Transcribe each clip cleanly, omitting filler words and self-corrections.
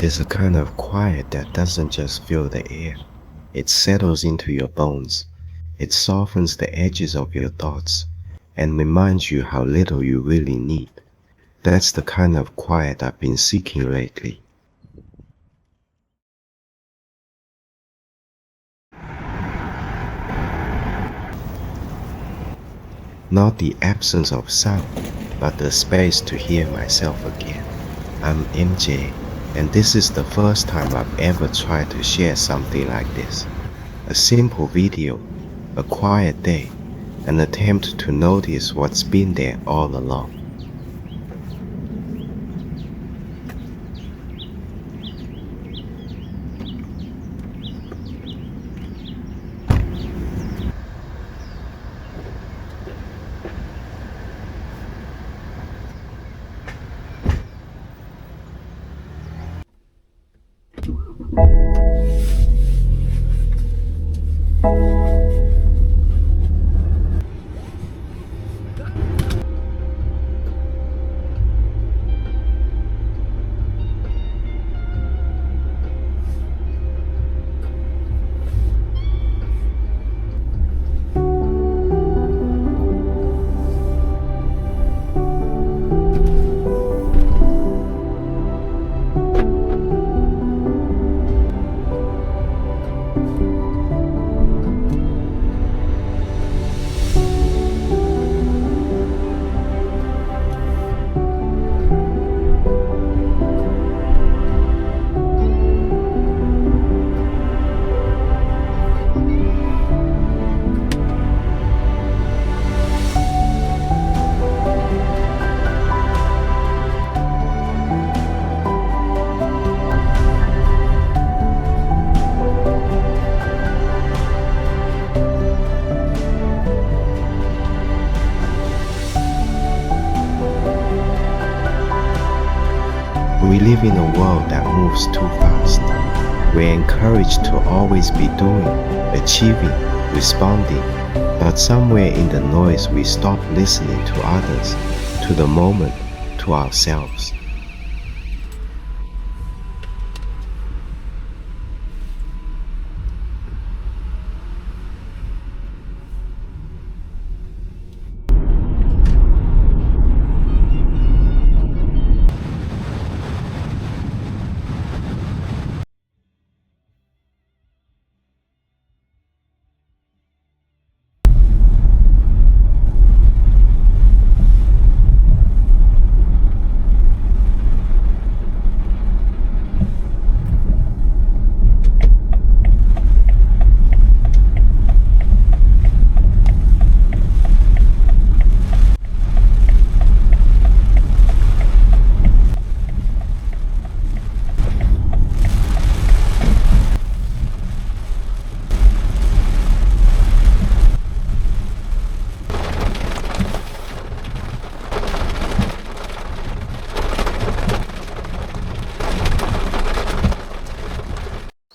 There's a kind of quiet that doesn't just fill the air. It settles into your bones. It softens the edges of your thoughts and reminds you how little you really need. That's the kind of quiet I've been seeking lately. Not the absence of sound, but the space to hear myself again. I'm MJ, and this is the first time I've ever tried to share something like this. A simple video, a quiet day, an attempt to notice what's been there all along. We live in a world that moves too fast. We're encouraged to always be doing, achieving, responding, but somewhere in the noise we stop listening to others, to the moment, to ourselves.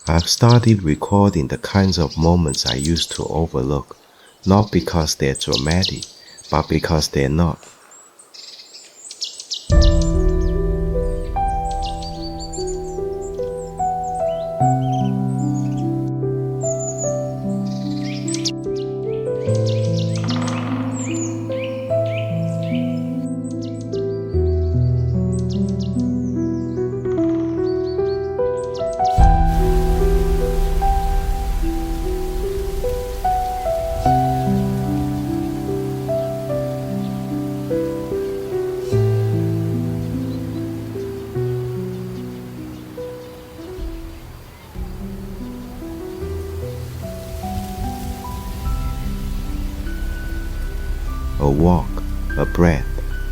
I've started recording the kinds of moments I used to overlook, not because they're dramatic, but because they're not. A walk, a breath,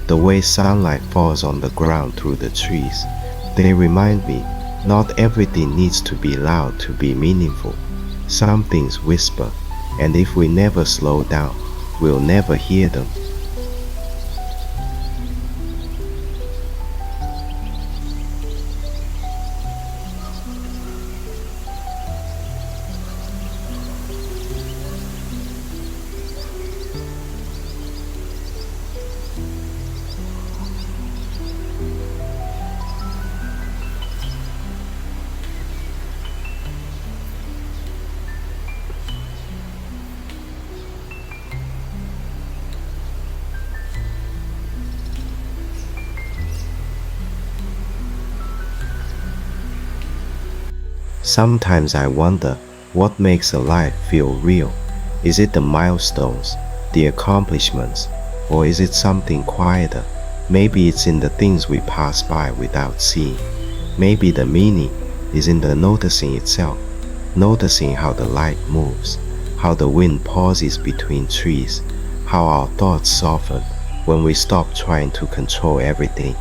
the way sunlight falls on the ground through the trees. They remind me, not everything needs to be loud to be meaningful. Some things whisper, and if we never slow down, we'll never hear them. Sometimes I wonder what makes a life feel real. Is it the milestones, the accomplishments, or is it something quieter? Maybe it's in the things we pass by without seeing. Maybe the meaning is in the noticing itself, noticing how the light moves, how the wind pauses between trees, how our thoughts soften when we stop trying to control everything.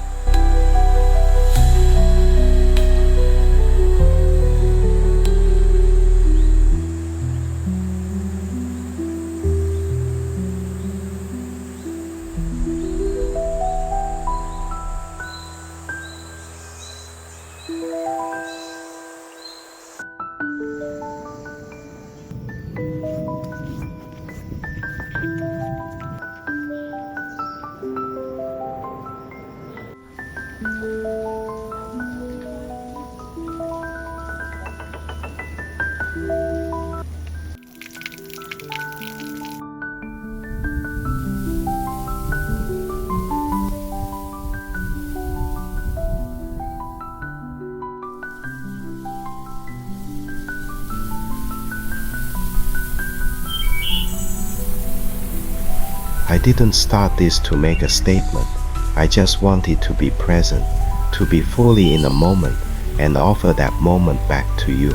I didn't start this to make a statement. I just wanted to be present, to be fully in the moment, and offer that moment back to you.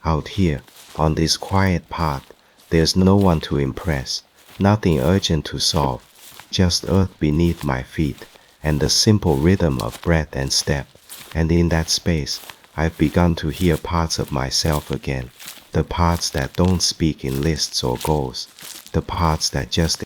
Out here, on this quiet path, there's no one to impress, nothing urgent to solve, just earth beneath my feet, and the simple rhythm of breath and step. And in that space, I've begun to hear parts of myself again, the parts that don't speak in lists or goals, the parts that just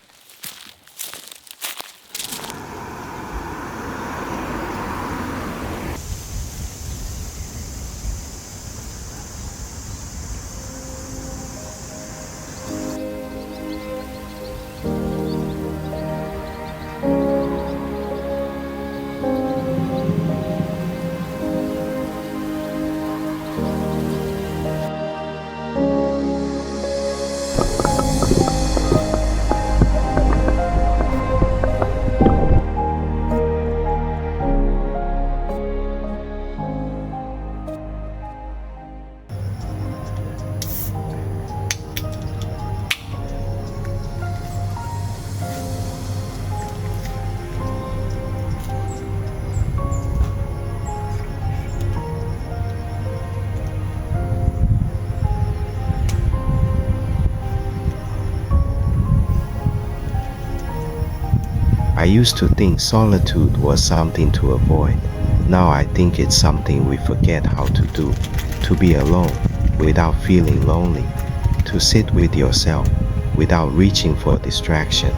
I used to think solitude was something to avoid. Now I think it's something we forget how to do. To be alone without feeling lonely. To sit with yourself without reaching for distraction.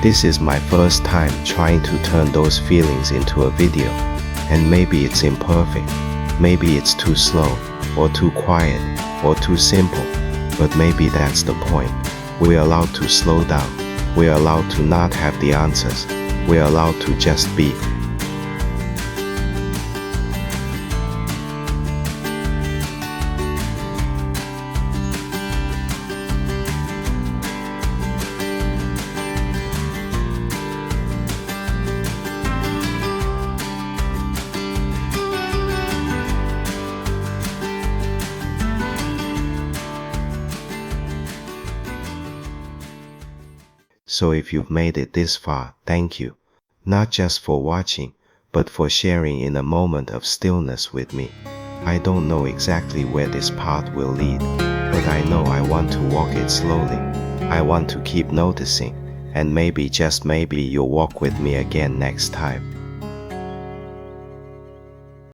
This is my first time trying to turn those feelings into a video, and maybe it's imperfect, maybe it's too slow, or too quiet, or too simple, but maybe that's the point. We're allowed to slow down, we're allowed to not have the answers, we're allowed to just be. So if you've made it this far, thank you. Not just for watching, but for sharing in a moment of stillness with me. I don't know exactly where this path will lead, but I know I want to walk it slowly. I want to keep noticing, and maybe, just maybe, you'll walk with me again next time.